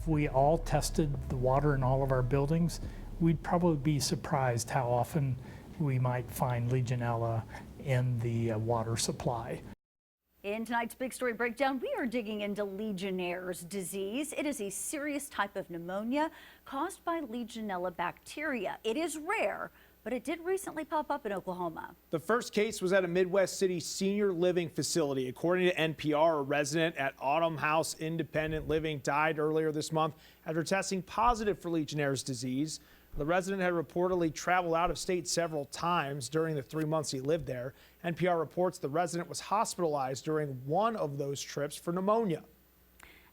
If we all tested the water in all of our buildings, we'd probably be surprised how often we might find Legionella in the water supply. In tonight's Big Story Breakdown, we are digging into Legionnaires' disease. It is a serious type of pneumonia caused by Legionella bacteria. It is rare, but it did recently pop up in Oklahoma. The first case was at a Midwest City senior living facility. According to NPR, a resident at Autumn House Independent Living died earlier this month after testing positive for Legionnaires' disease. The resident had reportedly traveled out of state several times during the 3 months he lived there. NPR reports the resident was hospitalized during one of those trips for pneumonia.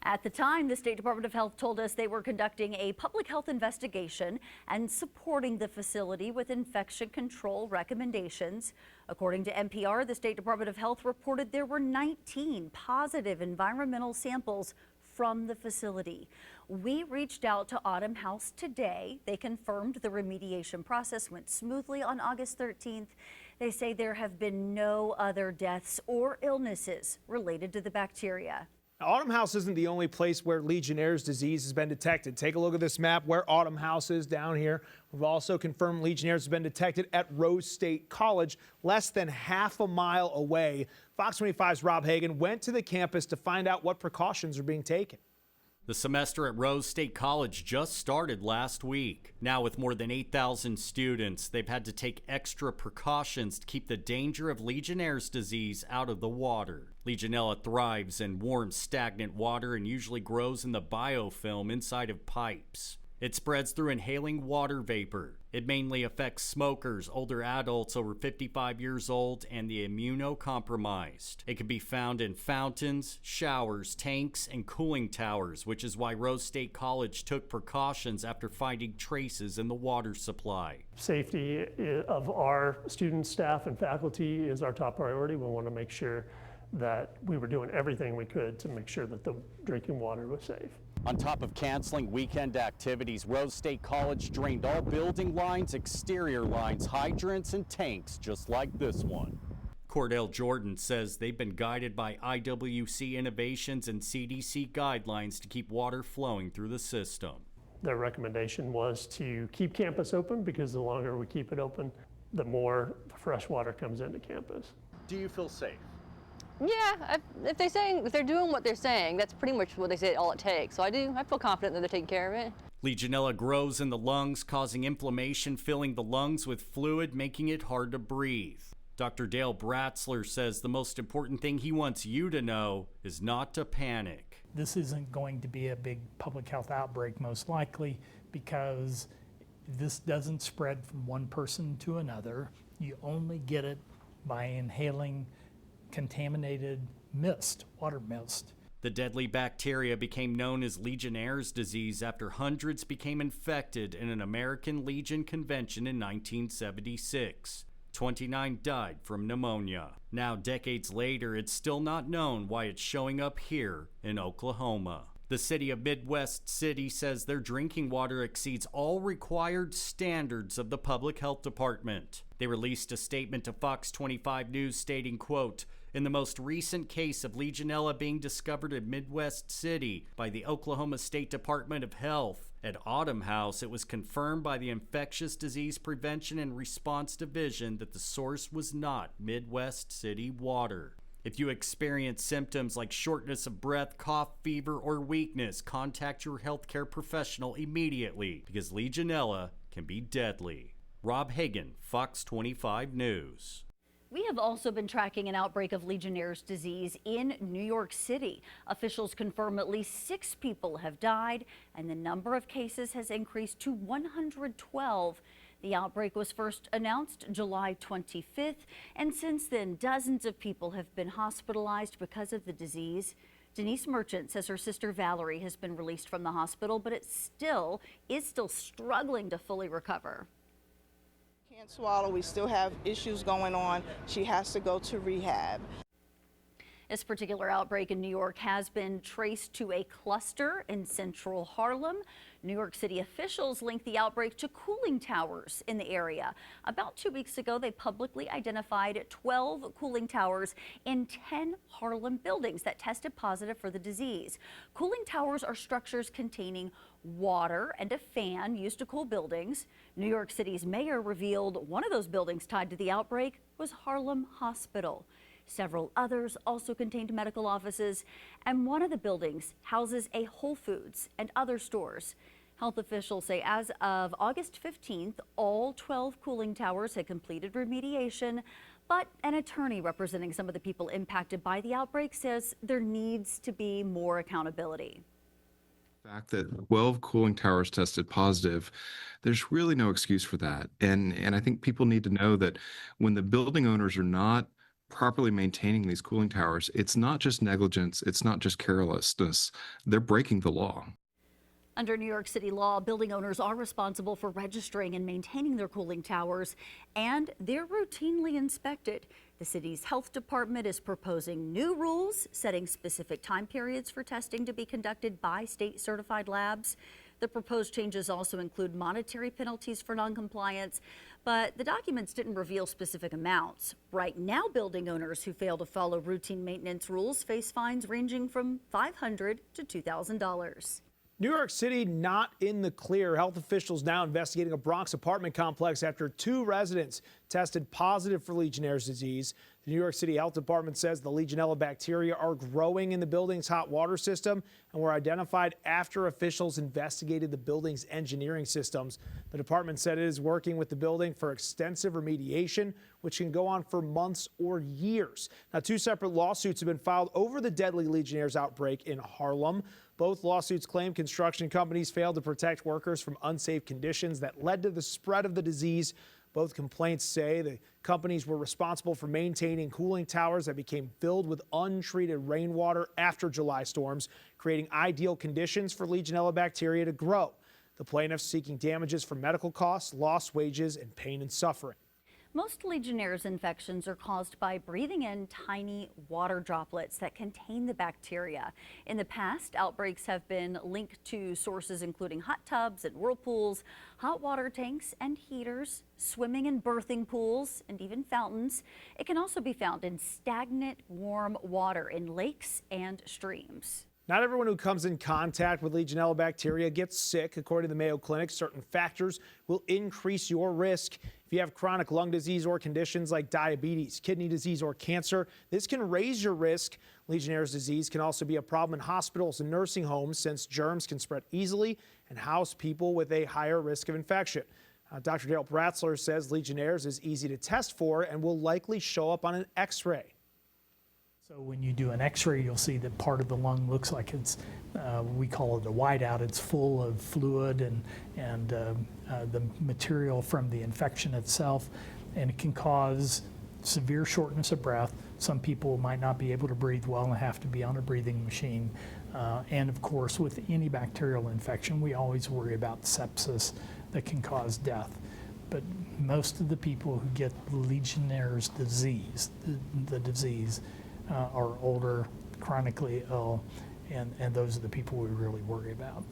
At the time, the State Department of Health told us they were conducting a public health investigation and supporting the facility with infection control recommendations. According to NPR, the State Department of Health reported there were 19 positive environmental samples from the facility. We reached out to Autumn House today. They confirmed the remediation process went smoothly on August 13th. They say there have been no other deaths or illnesses related to the bacteria. Autumn House isn't the only place where Legionnaires' disease has been detected. Take a look at this map where Autumn House is down here. We've also confirmed Legionnaires has been detected at Rose State College, less than half a mile away. Fox 25's Rob Hagan went to the campus to find out what precautions are being taken. The semester at Rose State College just started last week. Now with more than 8,000 students, they've had to take extra precautions to keep the danger of Legionnaires' disease out of the water. Legionella thrives in warm, stagnant water and usually grows in the biofilm inside of pipes. It spreads through inhaling water vapor. It mainly affects smokers, older adults over 55 years old, and the immunocompromised. It can be found in fountains, showers, tanks, and cooling towers, which is why Rose State College took precautions after finding traces in the water supply. Safety of our students, staff, and faculty is our top priority. We want to make sure that we were doing everything we could to make sure that the drinking water was safe. On top of canceling weekend activities, Rose State College drained all building lines, exterior lines, hydrants, and tanks, just like this one. Cordell Jordan says they've been guided by IWC innovations and CDC guidelines to keep water flowing through the system. Their recommendation was to keep campus open because the longer we keep it open, the more fresh water comes into campus. Do you feel safe? Yeah, if they're doing what they're saying, that's pretty much what they say all it takes. So I feel confident that they're taking care of it. Legionella grows in the lungs, causing inflammation, filling the lungs with fluid, making it hard to breathe. Dr. Dale Bratzler says the most important thing he wants you to know is not to panic. This isn't going to be a big public health outbreak, most likely, because this doesn't spread from one person to another. You only get it by inhaling contaminated mist, water mist. The deadly bacteria became known as Legionnaires' disease after hundreds became infected in an American Legion convention in 1976. 29 died from pneumonia. Now, decades later, it's still not known why it's showing up here in Oklahoma. The city of Midwest City says their drinking water exceeds all required standards of the Public Health Department. They released a statement to Fox 25 News stating, quote, "In the most recent case of Legionella being discovered in Midwest City by the Oklahoma State Department of Health, at Autumn House, it was confirmed by the Infectious Disease Prevention and Response Division that the source was not Midwest City water. If you experience symptoms like shortness of breath, cough, fever, or weakness, contact your healthcare professional immediately because Legionella can be deadly." Rob Hagan, Fox 25 News. We have also been tracking an outbreak of Legionnaires' disease in New York City. Officials confirm at least 6 people have died, and the number of cases has increased to 112. The outbreak was first announced July 25th, and since then, dozens of people have been hospitalized because of the disease. Denise Merchant says her sister Valerie has been released from the hospital, but is still struggling to fully recover. Can't swallow. We still have issues going on. She has to go to rehab. This particular outbreak in New York has been traced to a cluster in central Harlem. New York City officials linked the outbreak to cooling towers in the area. About 2 weeks ago, they publicly identified 12 cooling towers in 10 Harlem buildings that tested positive for the disease. Cooling towers are structures containing water and a fan used to cool buildings. New York City's mayor revealed one of those buildings tied to the outbreak was Harlem Hospital. Several others also contained medical offices, and one of the buildings houses a Whole Foods and other stores. Health officials say as of August 15th, all 12 cooling towers had completed remediation, but an attorney representing some of the people impacted by the outbreak says there needs to be more accountability. The fact that 12 cooling towers tested positive, there's really no excuse for that. And I think people need to know that when the building owners are not properly maintaining these cooling towers, it's not just negligence, it's not just carelessness. They're breaking the law. Under New York City law, building owners are responsible for registering and maintaining their cooling towers, and they're routinely inspected. The city's health department is proposing new rules, setting specific time periods for testing to be conducted by state certified labs. The proposed changes also include monetary penalties for noncompliance, but the documents didn't reveal specific amounts. Right now, building owners who fail to follow routine maintenance rules face fines ranging from $500 to $2,000. New York City not in the clear. Health officials now investigating a Bronx apartment complex after 2 residents tested positive for Legionnaires' disease. The New York City Health Department says the Legionella bacteria are growing in the building's hot water system and were identified after officials investigated the building's engineering systems. The department said it is working with the building for extensive remediation, which can go on for months or years. Now, 2 separate lawsuits have been filed over the deadly Legionnaires' outbreak in Harlem. Both lawsuits claim construction companies failed to protect workers from unsafe conditions that led to the spread of the disease. Both complaints say the companies were responsible for maintaining cooling towers that became filled with untreated rainwater after July storms, creating ideal conditions for Legionella bacteria to grow. The plaintiffs seeking damages for medical costs, lost wages, and pain and suffering. Most Legionnaires infections are caused by breathing in tiny water droplets that contain the bacteria. In the past, outbreaks have been linked to sources including hot tubs and whirlpools, hot water tanks and heaters, swimming and birthing pools, and even fountains. It can also be found in stagnant, warm water in lakes and streams. Not everyone who comes in contact with Legionella bacteria gets sick. According to the Mayo Clinic, certain factors will increase your risk. If you have chronic lung disease or conditions like diabetes, kidney disease, or cancer, this can raise your risk. Legionnaire's disease can also be a problem in hospitals and nursing homes since germs can spread easily and house people with a higher risk of infection. Dr. Dale Bratzler says Legionnaire's is easy to test for and will likely show up on an X-ray. So when you do an X-ray, you'll see that part of the lung looks like it's, we call it a whiteout. It's full of fluid and the material from the infection itself, and it can cause severe shortness of breath. Some people might not be able to breathe well and have to be on a breathing machine. And of course, with any bacterial infection, we always worry about sepsis that can cause death. But most of the people who get Legionnaire's disease, the disease, are older, chronically ill, and those are the people we really worry about.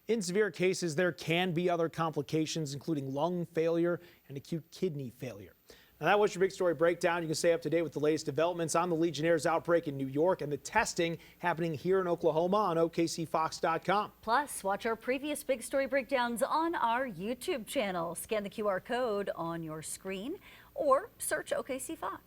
In severe cases, there can be other complications, including lung failure and acute kidney failure. Now, that was your big story breakdown. You can stay up to date with the latest developments on the Legionnaires outbreak in New York and the testing happening here in Oklahoma on OKCFox.com. Plus, watch our previous big story breakdowns on our YouTube channel. Scan the QR code on your screen or search OKC Fox.